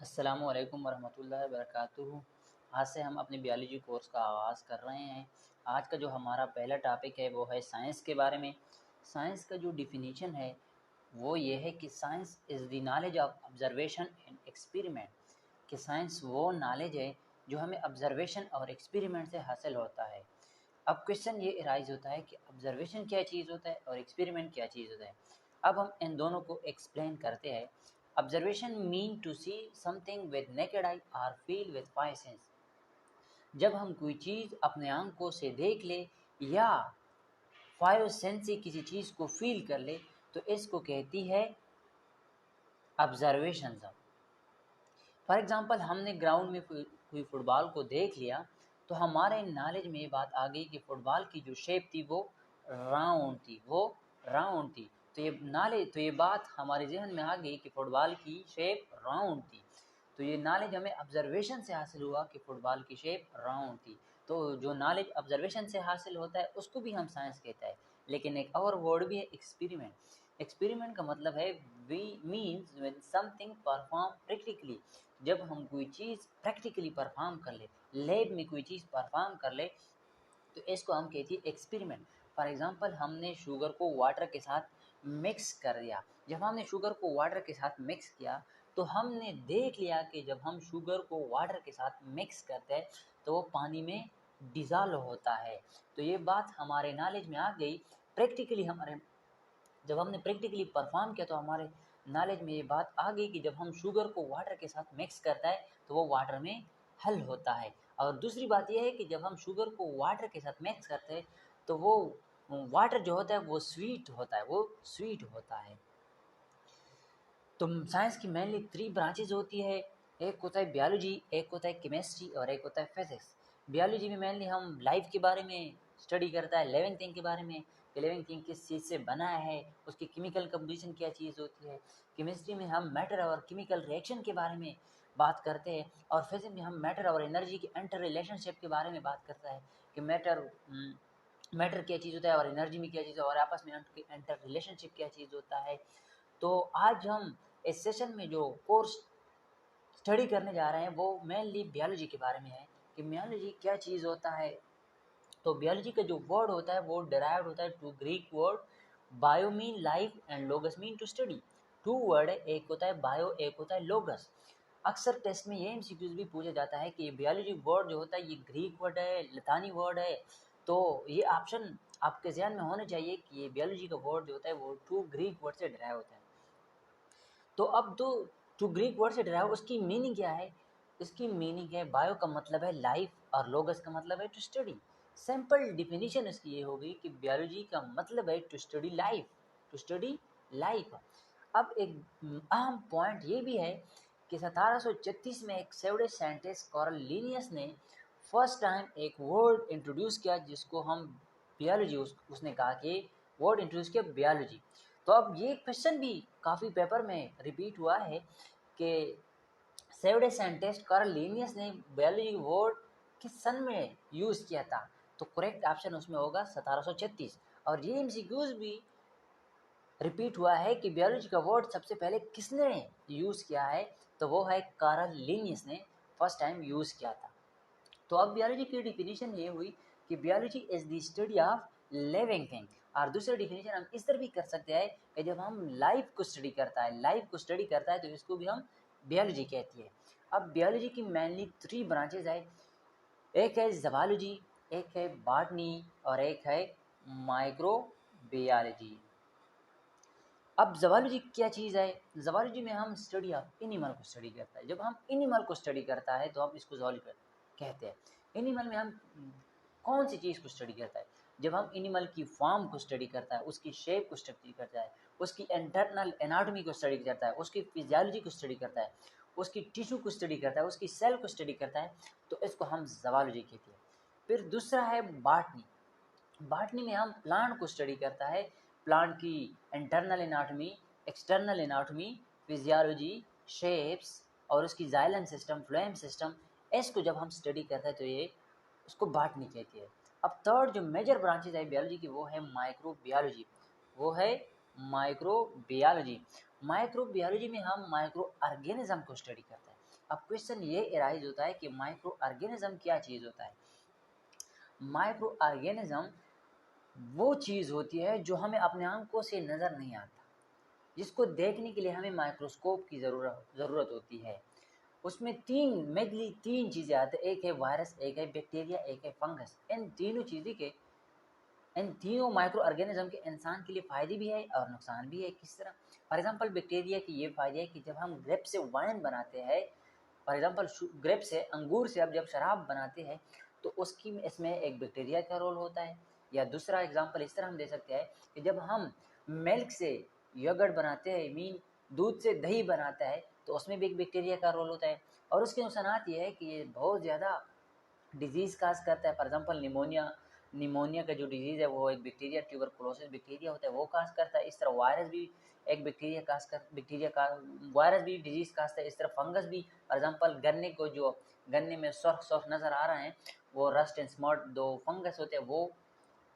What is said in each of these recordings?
अस्सलामु अलैकुम वरहमतुल्लाहि वबरकातुहू। आज से हम अपने बायोलॉजी कोर्स का आगाज़ कर रहे हैं। आज का जो हमारा पहला टॉपिक है वो है साइंस के बारे में। साइंस का जो डिफिनीशन है वो ये है कि science is the knowledge of observation and experiment. कि साइंस वो नॉलेज है जो हमें ऑब्जर्वेशन और एक्सपेरिमेंट से हासिल होता है। अब क्वेश्चन ये अराइज होता है कि ऑब्जर्वेशन क्या चीज़ होता है और एक्सपेरिमेंट क्या चीज़ होता है। अब हम इन दोनों को एक्सप्लेन करते हैं। Observation mean to see something with naked eye और फील विद फाइव सेंस। जब हम कोई चीज़ अपने आंखों से देख ले या फाइव सेंस से किसी चीज़ को फील कर ले तो इसको कहती है ऑब्जर्वेशन। फॉर एग्ज़ाम्पल हमने ग्राउंड में कोई फुटबॉल को देख लिया तो हमारे नॉलेज में ये बात आ गई कि फ़ुटबॉल की जो शेप थी वो राउंड थी। तो ये बात हमारे ज़हन में आ गई कि फ़ुटबॉल की शेप राउंड थी। तो ये नॉलेज हमें ऑब्जर्वेशन से हासिल हुआ कि फ़ुटबॉल की शेप राउंड थी। तो जो नॉलेज ऑब्जर्वेशन से हासिल होता है उसको भी हम साइंस कहते हैं। लेकिन एक और वर्ड भी है एक्सपेरिमेंट। एक्सपेरिमेंट का मतलब है we means when something perform practically. जब हम कोई चीज़ प्रैक्टिकली परफॉर्म कर ले, लैब में कोई चीज़ परफॉर्म कर ले तो इसको हम कहते हैं एक्सपेरिमेंट। फॉर एग्ज़ाम्पल हमने शुगर को वाटर के साथ मिक्स कर दिया। जब हमने शुगर को वाटर के साथ मिक्स किया तो हमने देख लिया कि जब हम शुगर को वाटर के साथ मिक्स करते हैं तो वो पानी में डिज़ॉल्व होता है। तो ये बात हमारे नॉलेज में आ गई। प्रैक्टिकली हमारे जब हमने प्रैक्टिकली परफॉर्म किया तो हमारे नॉलेज में ये बात आ गई कि जब हम शुगर को वाटर के साथ मिक्स करता है तो वो वाटर में हल होता है। और दूसरी बात यह है कि जब हम शुगर को वाटर के साथ मिक्स करते हैं तो वो वाटर जो होता है वो स्वीट होता है। तो साइंस की मेनली 3 ब्रांचेज होती है। एक होता है बायोलॉजी, एक होता है केमिस्ट्री और एक होता है फिजिक्स। बायोलॉजी में मेनली हम लाइफ के बारे में स्टडी करता है, लिविंग थिंग के बारे में कि लिविंग थिंग किस चीज़ से बना है, उसकी केमिकल कंपोजिशन क्या चीज़ होती है। केमिस्ट्री में हम मैटर और केमिकल रिएक्शन के बारे में बात करते हैं और फिजिक्स में हम मैटर और एनर्जी के इंटर रिलेशनशिप के बारे में बात करता है कि मैटर क्या चीज़ होता है और एनर्जी में क्या चीज़ है और आपस में इंटर रिलेशनशिप क्या चीज़ होता है। तो आज हम इस सेशन में जो कोर्स स्टडी करने जा रहे हैं वो मेनली बायोलॉजी के बारे में है कि बायोलॉजी क्या चीज़ होता है। तो बायोलॉजी का जो वर्ड होता है वो डिराइव्ड होता है to Greek word bio mean life and logos mean to study. 2 word है, एक होता है बायो, एक होता है लोगस। अक्सर टेस्ट में ये एमसीक्यूज भी पूछा जाता है कि बायोलॉजी वर्ड जो होता है ये ग्रीक वर्ड है, लतानी वर्ड है। तो ये ऑप्शन आपके ध्यान में होने चाहिए कि ये बायोलॉजी का वर्ड जो होता है वो 2 ग्रीक वर्ड से डिराइव होता है। तो अब दो टू ग्रीक वर्ड से डिराइव उसकी मीनिंग क्या है। इसकी मीनिंग है बायो का मतलब है लाइफ और लोगस का मतलब है टू स्टडी। सिंपल डिफिनीशन इसकी ये हो गई कि बायोलॉजी का मतलब है to study life, to study life. अब एक अहम पॉइंट ये भी है कि 1736 में एक स्वीडिश साइंटिस्ट कार्ल लिनियस ने फर्स्ट टाइम एक वर्ड इंट्रोड्यूस किया जिसको हम बायोलॉजी, उसने कहा कि वर्ड इंट्रोड्यूस किया बायोलॉजी। तो अब ये क्वेश्चन भी काफ़ी पेपर में रिपीट हुआ है कि स्वीडिश साइंटिस्ट कार्ल लिनियस ने बायोलॉजी वर्ड किस सन में यूज़ किया था। तो करेक्ट ऑप्शन उसमें होगा 1736। और ये एमसीक्यूज भी रिपीट हुआ है कि बायोलॉजी का वर्ड सबसे पहले किसने यूज़ किया है। तो वो है कार्ल लिनियस ने फर्स्ट टाइम यूज़ किया था। तो अब बायोलॉजी की डिफिनीशन ये हुई कि biology is the study of living thing. और दूसरी डिफिनीशन हम इस तरह भी कर सकते हैं कि जब हम लाइफ को स्टडी करता है तो इसको भी हम बायोलॉजी कहती है। अब बायोलॉजी की मेनली 3 ब्रांचेज है। एक है ज़ूलॉजी, एक है बॉटनी और एक है माइक्रोबायोलॉजी। अब ज़ूलॉजी क्या चीज़ है। ज़ूलॉजी में हम स्टडी ऑफ एनिमल को स्टडी करता है। जब हम एनिमल को स्टडी करता है तो हम इसको ज़ूलॉजी कहते हैं। एनिमल में हम कौन सी चीज़ को स्टडी करता है। जब हम एनिमल की फॉर्म को स्टडी करता है, उसकी शेप को स्टडी करता है, उसकी इंटरनल एनाटॉमी को स्टडी करता है, उसकी फिजियोलॉजी को स्टडी करता है, उसकी टिश्यू को स्टडी करता है, उसकी सेल को स्टडी करता है, तो इसको हम ज़ूलॉजी कहते हैं। फिर दूसरा है बॉटनी। बॉटनी में हम प्लांट को स्टडी करता है, प्लांट की internal anatomy, external anatomy, physiology, shapes और उसकी जाइलम सिस्टम, फ्लोएम सिस्टम, इसको जब हम स्टडी करते हैं तो ये उसको बॉटनी कहती है। अब थर्ड जो मेजर ब्रांचेज है बायोलॉजी की वो है माइक्रोबायोलॉजी। वो है माइक्रोबायोलॉजी। माइक्रोबायोलॉजी में हम माइक्रो ऑर्गेनिज्म को स्टडी करते हैं। अब क्वेश्चन ये एराइज होता है कि माइक्रो ऑर्गेनिज्म क्या चीज़ होता है। माइक्रो ऑर्गेनिज्म वो चीज़ होती है जो हमें अपने आंखों से नज़र नहीं आता, जिसको देखने के लिए हमें माइक्रोस्कोप की ज़रूरत होती है। उसमें मेनली तीन चीज़ें आती हैं, एक है वायरस, एक है बैक्टीरिया, एक है फंगस। इन तीनों माइक्रो ऑर्गेनिज्म के इंसान के लिए फ़ायदे भी है और नुकसान भी है। किस तरह? फॉर एग्जांपल बैक्टीरिया की ये फ़ायदे है कि जब हम ग्रेप से वाइन बनाते हैं, फॉर एग्जांपल ग्रेप से, अंगूर से अब जब शराब बनाते हैं तो उसकी इसमें एक बैक्टीरिया का रोल होता है। या दूसरा एग्जांपल इस तरह हम दे सकते हैं कि जब हम मिल्क से योगर्ट बनाते हैं, मीन दूध से दही बनाता है, तो उसमें भी एक बैक्टीरिया का रोल होता है। और उसके नुकसानात ये है कि ये बहुत ज़्यादा डिजीज़ काज करता है। फॉर एग्जांपल निमोनिया का जो डिजीज़ है वो एक बैक्टीरिया, ट्यूबरकुलोसिस बैक्टीरिया होता है, वो काज करता है। इस तरह वायरस भी एक बैक्टीरिया का वायरस भी डिजीज़ काजता है। इस तरह फंगस भी, फॉर एग्जांपल गन्ने में सुर्ख नज़र आ रहे हैं, वो रस्ट एंड स्मॉट दो फंगस होते हैं, वो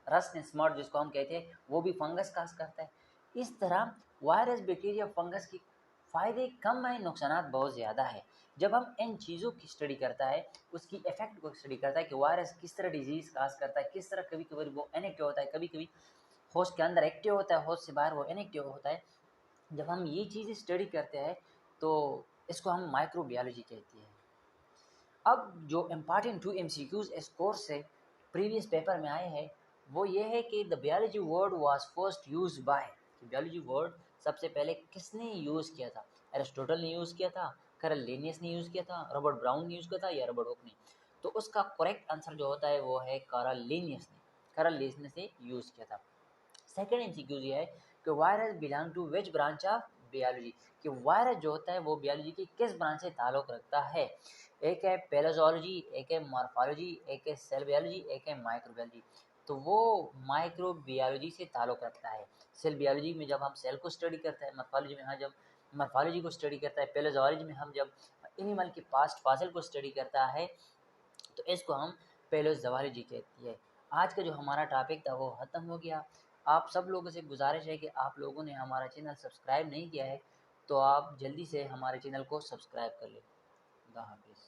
रस्ट एंड स्मॉट जिसको हम कहते हैं, वो भी फंगस काज करता है। इस तरह वायरस, बैक्टीरिया, फंगस की फ़ायदे कम है, नुकसानात बहुत ज़्यादा है। जब हम इन चीज़ों की स्टडी करता है, उसकी इफ़ेक्ट को स्टडी करता है कि वायरस किस तरह डिजीज़ काज करता है, किस तरह कभी-कभी वो इनएक्टिव होता है, कभी-कभी होस्ट के अंदर एक्टिव होता है, होस्ट से बाहर वो इनएक्टिव होता है। जब हम ये चीज़ें स्टडी करते हैं तो इसको हम माइक्रोबायोलॉजी कहते हैं। अब जो इम्पॉर्टेंट 2 एमसीक्यूज़ इस कोर्स से प्रीवियस पेपर में आए हैं, वो ये है कि the biology word was first used by, biology word सबसे पहले किसने यूज़ किया था? एरिस्टोटल ने यूज़ किया था, कार्ल लिनियस ने यूज़ किया था, रॉबर्ट ब्राउन ने यूज़ किया था, या रॉबर्ट हुक ने? तो उसका करेक्ट आंसर जो होता है वो है कार्ल लिनियस ने यूज़ किया था। सेकंड एमसीक्यू ये है कि virus belong to which branch of biology, कि वायरस जो होता है वो बायोलॉजी की किस ब्रांच से ताल्लुक़ रखता है? एक है पैलोजोलॉजी, एक है मॉर्फोलॉजी, एक है सेल बायोलॉजी, एक है माइक्रोबायोलॉजी। तो वो माइक्रोबायोलॉजी से ताल्लुक़ रखता है। सेल बायोलॉजी में जब हम सेल को स्टडी करते हैं, मॉर्फोलॉजी में हम जब मॉर्फोलॉजी को स्टडी करता है, पैलोजोलॉजी में हम जब एनिमल के पास्ट फॉसिल को स्टडी करता है, तो इसको हम पैलोजोलॉजी कहती है। आज का जो हमारा टॉपिक था वो ख़त्म हो गया। आप सब लोगों से गुजारिश है कि आप लोगों ने हमारा चैनल सब्सक्राइब नहीं किया है, तो आप जल्दी से हमारे चैनल को सब्सक्राइब कर लें। खुदा हाफ़िज़।